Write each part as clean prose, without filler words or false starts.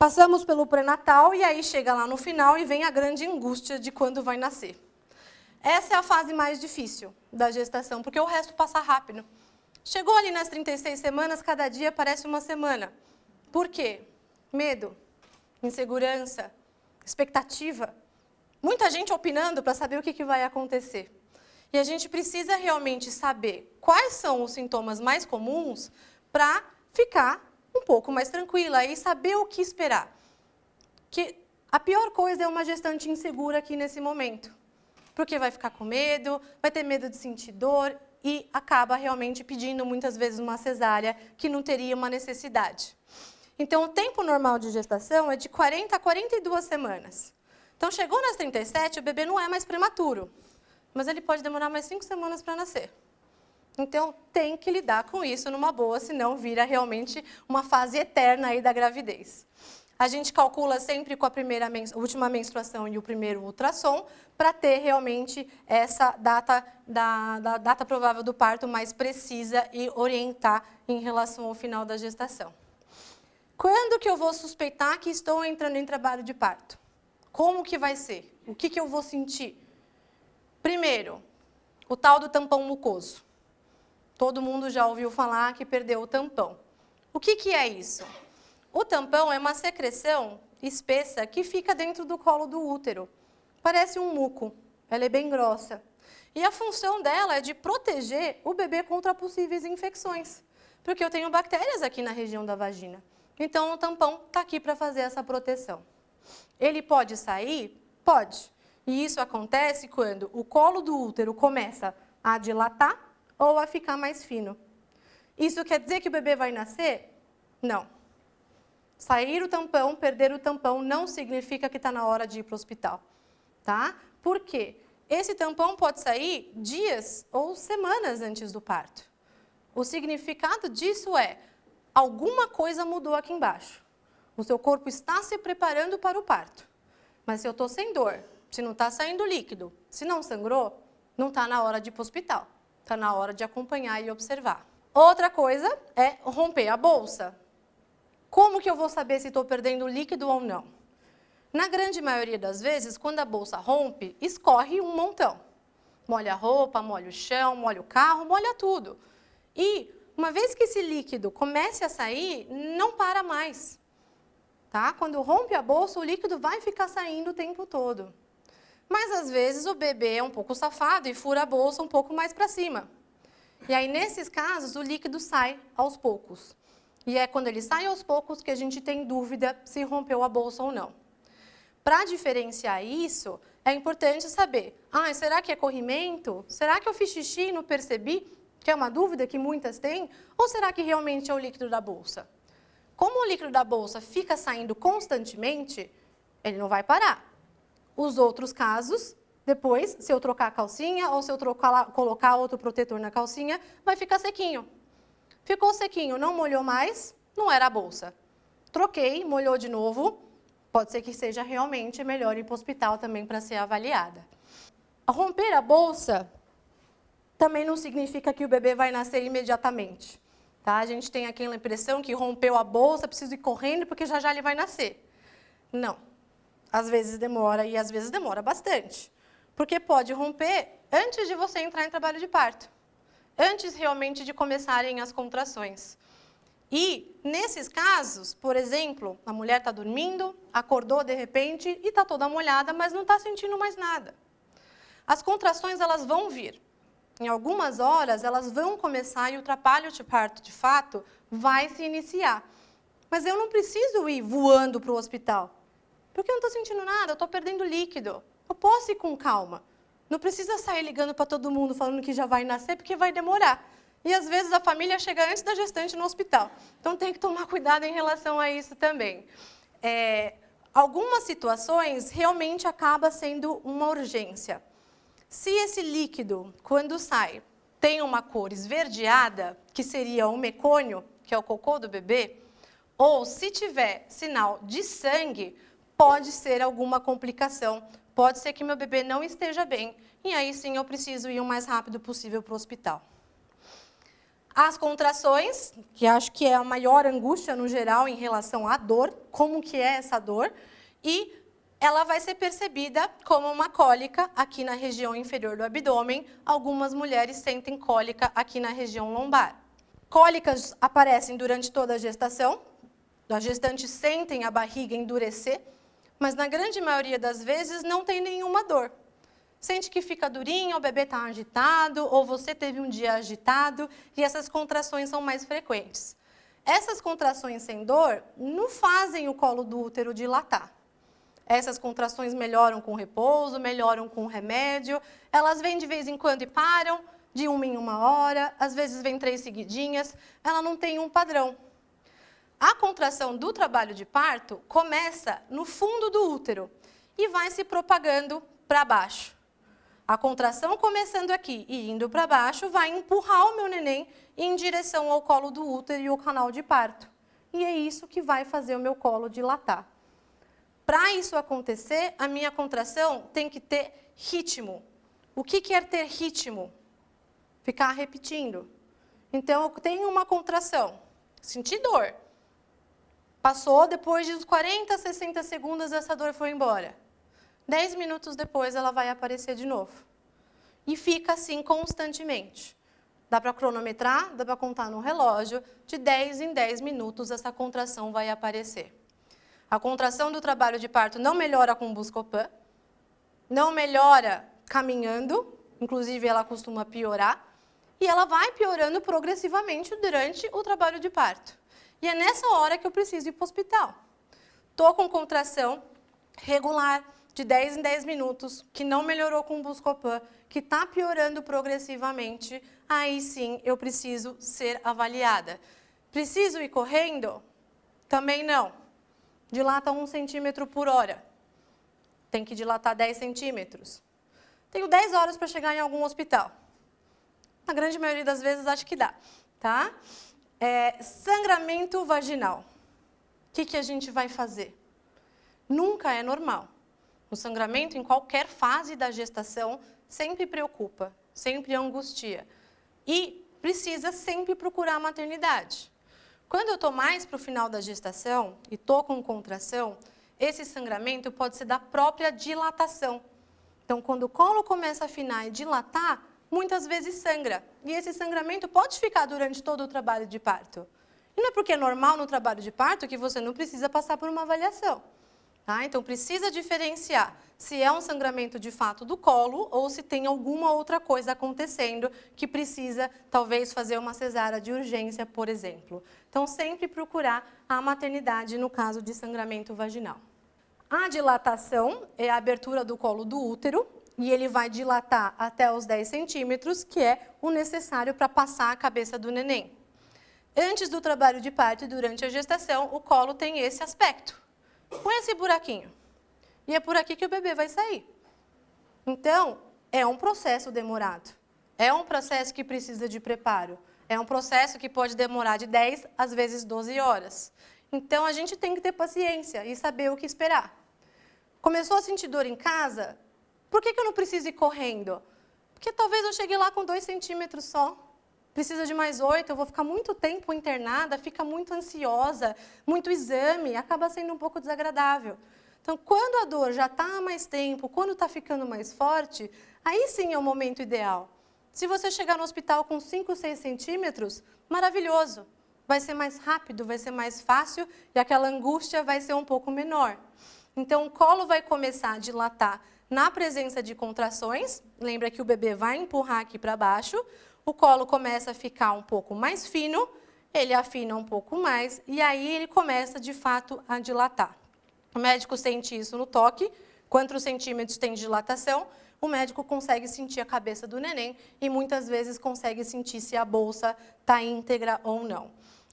Passamos pelo pré-natal e aí chega lá no final e vem a grande angústia de quando vai nascer. Essa é a fase mais difícil da gestação, porque o resto passa rápido. Chegou ali nas 36 semanas, cada dia parece uma semana. Por quê? Medo, insegurança, expectativa. Muita gente opinando para saber o que vai acontecer. E a gente precisa realmente saber quais são os sintomas mais comuns para ficar um pouco mais tranquila e saber o que esperar. Que a pior coisa é uma gestante insegura aqui nesse momento. Porque vai ficar com medo, vai ter medo de sentir dor e acaba realmente pedindo muitas vezes uma cesárea que não teria uma necessidade. Então, o tempo normal de gestação é de 40 a 42 semanas. Então, chegou nas 37, o bebê não é mais prematuro, mas ele pode demorar mais 5 semanas para nascer. Então, tem que lidar com isso numa boa, senão vira realmente uma fase eterna aí da gravidez. A gente calcula sempre com a última menstruação e o primeiro ultrassom para ter realmente essa data da data provável do parto mais precisa e orientar em relação ao final da gestação. Quando que eu vou suspeitar que estou entrando em trabalho de parto? Como que vai ser? O que eu vou sentir? Primeiro, o tal do tampão mucoso. Todo mundo já ouviu falar que perdeu o tampão. O que é isso? O tampão é uma secreção espessa que fica dentro do colo do útero. Parece um muco, ela é bem grossa. E a função dela é de proteger o bebê contra possíveis infecções, porque eu tenho bactérias aqui na região da vagina. Então, o tampão está aqui para fazer essa proteção. Ele pode sair? Pode. E isso acontece quando o colo do útero começa a dilatar ou a ficar mais fino. Isso quer dizer que o bebê vai nascer? Não. Sair o tampão, perder o tampão, não significa que está na hora de ir para o hospital. Tá? Por quê? Esse tampão pode sair dias ou semanas antes do parto. O significado disso é, alguma coisa mudou aqui embaixo. O seu corpo está se preparando para o parto. Mas se eu estou sem dor, se não está saindo líquido, se não sangrou, não está na hora de ir para o hospital. Está na hora de acompanhar e observar. Outra coisa é romper a bolsa. Como que eu vou saber se estou perdendo líquido ou não? Na grande maioria das vezes, quando a bolsa rompe, escorre um montão. Molha a roupa, molha o chão, molha o carro, molha tudo. E, uma vez que esse líquido comece a sair, não para mais. Tá? Quando rompe a bolsa, o líquido vai ficar saindo o tempo todo. Mas, às vezes, o bebê é um pouco safado e fura a bolsa um pouco mais para cima. E aí, nesses casos, o líquido sai aos poucos. E é quando ele sai aos poucos que a gente tem dúvida se rompeu a bolsa ou não. Para diferenciar isso, é importante saber, será que é corrimento? Será que eu fiz xixi e não percebi? Que é uma dúvida que muitas têm. Ou será que realmente é o líquido da bolsa? Como o líquido da bolsa fica saindo constantemente, ele não vai parar. Os outros casos, depois, se eu trocar a calcinha ou se eu colocar outro protetor na calcinha, vai ficar sequinho. Ficou sequinho, não molhou mais, não era a bolsa. Troquei, molhou de novo, pode ser que seja realmente melhor ir para o hospital também para ser avaliada. Romper a bolsa também não significa que o bebê vai nascer imediatamente. Tá? A gente tem aquela impressão que rompeu a bolsa, preciso ir correndo porque já ele vai nascer. Não. Às vezes demora e às vezes demora bastante. Porque pode romper antes de você entrar em trabalho de parto. Antes realmente de começarem as contrações. E, nesses casos, por exemplo, a mulher está dormindo, acordou de repente e está toda molhada, mas não está sentindo mais nada. As contrações, elas vão vir. Em algumas horas, elas vão começar e o trabalho de parto, de fato, vai se iniciar. Mas eu não preciso ir voando para o hospital. Porque eu não estou sentindo nada, eu estou perdendo líquido. Eu posso ir com calma. Não precisa sair ligando para todo mundo falando que já vai nascer, porque vai demorar. E, às vezes, a família chega antes da gestante no hospital. Então, tem que tomar cuidado em relação a isso também. Algumas situações, realmente, acaba sendo uma urgência. Se esse líquido, quando sai, tem uma cor esverdeada, que seria o mecônio, que é o cocô do bebê, ou se tiver sinal de sangue, pode ser alguma complicação. Pode ser que meu bebê não esteja bem, e aí sim eu preciso ir o mais rápido possível para o hospital. As contrações, que acho que é a maior angústia no geral em relação à dor, como que é essa dor, e ela vai ser percebida como uma cólica aqui na região inferior do abdômen. Algumas mulheres sentem cólica aqui na região lombar. Cólicas aparecem durante toda a gestação. As gestantes sentem a barriga endurecer, mas na grande maioria das vezes não tem nenhuma dor. Sente que fica durinho, o bebê está agitado, ou você teve um dia agitado, e essas contrações são mais frequentes. Essas contrações sem dor não fazem o colo do útero dilatar. Essas contrações melhoram com repouso, melhoram com remédio, elas vêm de vez em quando e param, de uma em uma hora, às vezes vem 3 seguidinhas, ela não tem um padrão. A contração do trabalho de parto começa no fundo do útero e vai se propagando para baixo. A contração começando aqui e indo para baixo vai empurrar o meu neném em direção ao colo do útero e ao canal de parto. E é isso que vai fazer o meu colo dilatar. Para isso acontecer, a minha contração tem que ter ritmo. O que é ter ritmo? Ficar repetindo. Então, eu tenho uma contração, senti dor. Passou, depois de uns 40, 60 segundos, essa dor foi embora. 10 minutos depois, ela vai aparecer de novo. E fica assim constantemente. Dá para cronometrar, dá para contar no relógio, de 10 em 10 minutos essa contração vai aparecer. A contração do trabalho de parto não melhora com Buscopan, não melhora caminhando, inclusive ela costuma piorar, e ela vai piorando progressivamente durante o trabalho de parto. E é nessa hora que eu preciso ir para o hospital. Estou com contração regular, de 10 em 10 minutos, que não melhorou com Buscopan, que está piorando progressivamente, aí sim eu preciso ser avaliada. Preciso ir correndo? Também não. Dilata 1 centímetro por hora. Tem que dilatar 10 centímetros. Tenho 10 horas para chegar em algum hospital. Na grande maioria das vezes, acho que dá. Tá? Sangramento vaginal. O que a gente vai fazer? Nunca é normal. O sangramento, em qualquer fase da gestação, sempre preocupa, sempre angustia. E precisa sempre procurar a maternidade. Quando eu estou mais para o final da gestação e estou com contração, esse sangramento pode ser da própria dilatação. Então, quando o colo começa a afinar e dilatar, muitas vezes sangra. E esse sangramento pode ficar durante todo o trabalho de parto. E não é porque é normal no trabalho de parto que você não precisa passar por uma avaliação. Tá? Então, precisa diferenciar se é um sangramento de fato do colo ou se tem alguma outra coisa acontecendo que precisa, talvez, fazer uma cesárea de urgência, por exemplo. Então, sempre procurar a maternidade no caso de sangramento vaginal. A dilatação é a abertura do colo do útero e ele vai dilatar até os 10 centímetros, que é o necessário para passar a cabeça do neném. Antes do trabalho de parto e durante a gestação, o colo tem esse aspecto. Com esse buraquinho. E é por aqui que o bebê vai sair. Então, é um processo demorado. É um processo que precisa de preparo. É um processo que pode demorar de 10 às vezes 12 horas. Então, a gente tem que ter paciência e saber o que esperar. Começou a sentir dor em casa? Por que eu não preciso ir correndo? Porque talvez eu chegue lá com 2 centímetros só. Precisa de mais 8, eu vou ficar muito tempo internada, fica muito ansiosa, muito exame, acaba sendo um pouco desagradável. Então, quando a dor já está há mais tempo, quando está ficando mais forte, aí sim é o momento ideal. Se você chegar no hospital com 5, 6 centímetros, maravilhoso. Vai ser mais rápido, vai ser mais fácil e aquela angústia vai ser um pouco menor. Então, o colo vai começar a dilatar na presença de contrações. Lembra que o bebê vai empurrar aqui para baixo. O colo começa a ficar um pouco mais fino, ele afina um pouco mais e aí ele começa, de fato, a dilatar. O médico sente isso no toque, quantos centímetros tem de dilatação, o médico consegue sentir a cabeça do neném e muitas vezes consegue sentir se a bolsa está íntegra ou não.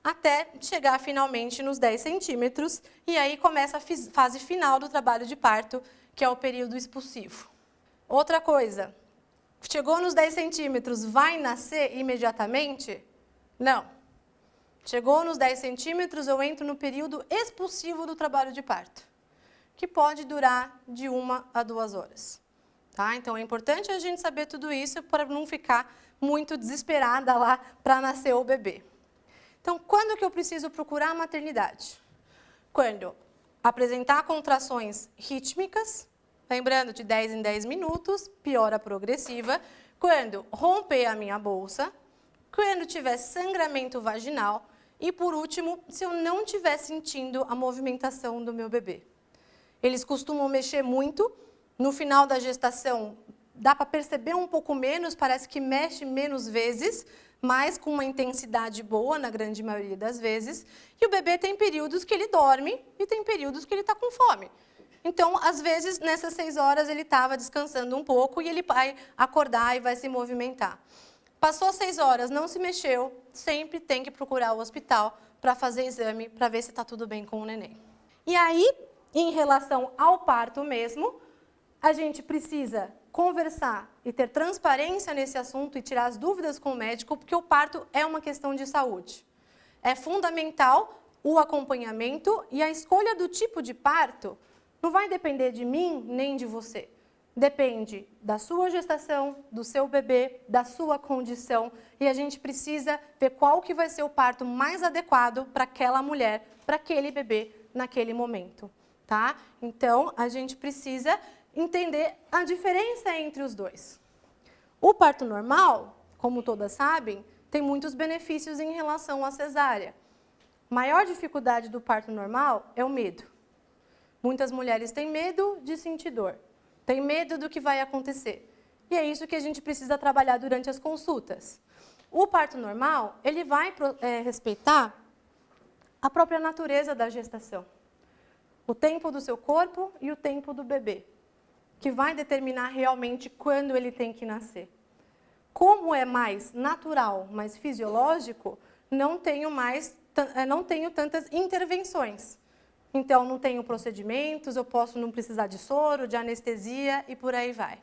Até chegar finalmente nos 10 centímetros e aí começa a fase final do trabalho de parto, que é o período expulsivo. Outra coisa. Chegou nos 10 centímetros, vai nascer imediatamente? Não. Chegou nos 10 centímetros, eu entro no período expulsivo do trabalho de parto, que pode durar de 1 a 2 horas. Tá? Então, é importante a gente saber tudo isso para não ficar muito desesperada lá para nascer o bebê. Então, quando que eu preciso procurar a maternidade? Quando apresentar contrações rítmicas, lembrando de 10 em 10 minutos, piora progressiva, quando romper a minha bolsa, quando tiver sangramento vaginal e, por último, se eu não estiver sentindo a movimentação do meu bebê. Eles costumam mexer muito. No final da gestação, dá para perceber um pouco menos, parece que mexe menos vezes, mas com uma intensidade boa, na grande maioria das vezes. E o bebê tem períodos que ele dorme e tem períodos que ele está com fome. Então, às vezes, nessas 6 horas, ele estava descansando um pouco e ele vai acordar e vai se movimentar. Passou 6 horas, não se mexeu, sempre tem que procurar o hospital para fazer exame, para ver se está tudo bem com o neném. E aí, em relação ao parto mesmo, a gente precisa conversar e ter transparência nesse assunto e tirar as dúvidas com o médico, porque o parto é uma questão de saúde. É fundamental o acompanhamento e a escolha do tipo de parto não vai depender de mim nem de você. Depende da sua gestação, do seu bebê, da sua condição, e a gente precisa ver qual que vai ser o parto mais adequado para aquela mulher, para aquele bebê, naquele momento. Tá? Então, a gente precisa entender a diferença entre os dois. O parto normal, como todas sabem, tem muitos benefícios em relação à cesárea. A maior dificuldade do parto normal é o medo. Muitas mulheres têm medo de sentir dor, têm medo do que vai acontecer. E é isso que a gente precisa trabalhar durante as consultas. O parto normal, ele vai respeitar a própria natureza da gestação. O tempo do seu corpo e o tempo do bebê, que vai determinar realmente quando ele tem que nascer. Como é mais natural, mais fisiológico, não tenho tantas intervenções. Então, não tenho procedimentos, eu posso não precisar de soro, de anestesia e por aí vai.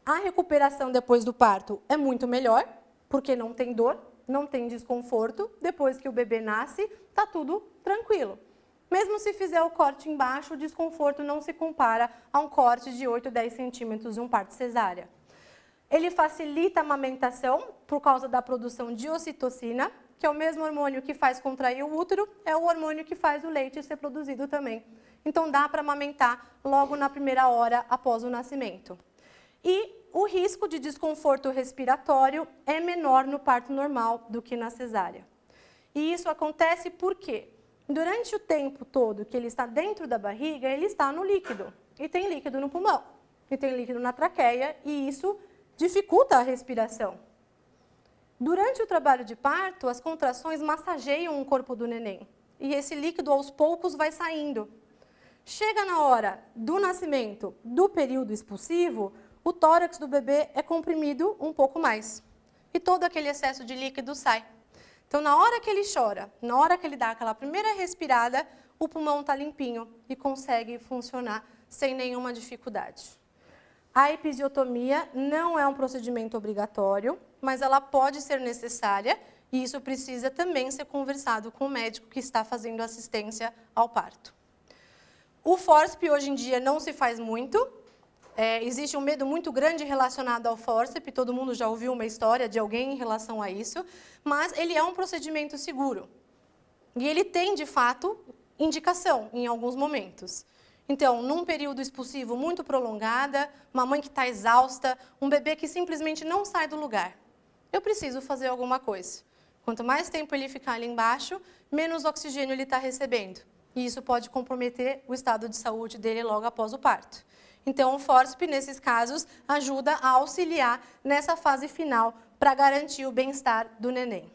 A recuperação depois do parto é muito melhor, porque não tem dor, não tem desconforto. Depois que o bebê nasce, está tudo tranquilo. Mesmo se fizer o corte embaixo, o desconforto não se compara a um corte de 8 ou 10 centímetros de um parto cesárea. Ele facilita a amamentação por causa da produção de ocitocina, que é o mesmo hormônio que faz contrair o útero, é o hormônio que faz o leite ser produzido também. Então, dá para amamentar logo na primeira hora após o nascimento. E o risco de desconforto respiratório é menor no parto normal do que na cesárea. E isso acontece por quê? Durante o tempo todo que ele está dentro da barriga, ele está no líquido. E tem líquido no pulmão, e tem líquido na traqueia, e isso dificulta a respiração. Durante o trabalho de parto, as contrações massageiam o corpo do neném. E esse líquido, aos poucos, vai saindo. Chega na hora do nascimento, do período expulsivo, o tórax do bebê é comprimido um pouco mais. E todo aquele excesso de líquido sai. Então, na hora que ele chora, na hora que ele dá aquela primeira respirada, o pulmão está limpinho e consegue funcionar sem nenhuma dificuldade. A episiotomia não é um procedimento obrigatório, mas ela pode ser necessária e isso precisa também ser conversado com o médico que está fazendo assistência ao parto. O fórceps hoje em dia não se faz muito. Existe um medo muito grande relacionado ao fórceps, todo mundo já ouviu uma história de alguém em relação a isso, mas ele é um procedimento seguro. E ele tem, de fato, indicação em alguns momentos. Então, num período expulsivo muito prolongada, uma mãe que está exausta, um bebê que simplesmente não sai do lugar. Eu preciso fazer alguma coisa. Quanto mais tempo ele ficar ali embaixo, menos oxigênio ele está recebendo. E isso pode comprometer o estado de saúde dele logo após o parto. Então, o fórceps, nesses casos, ajuda a auxiliar nessa fase final para garantir o bem-estar do neném.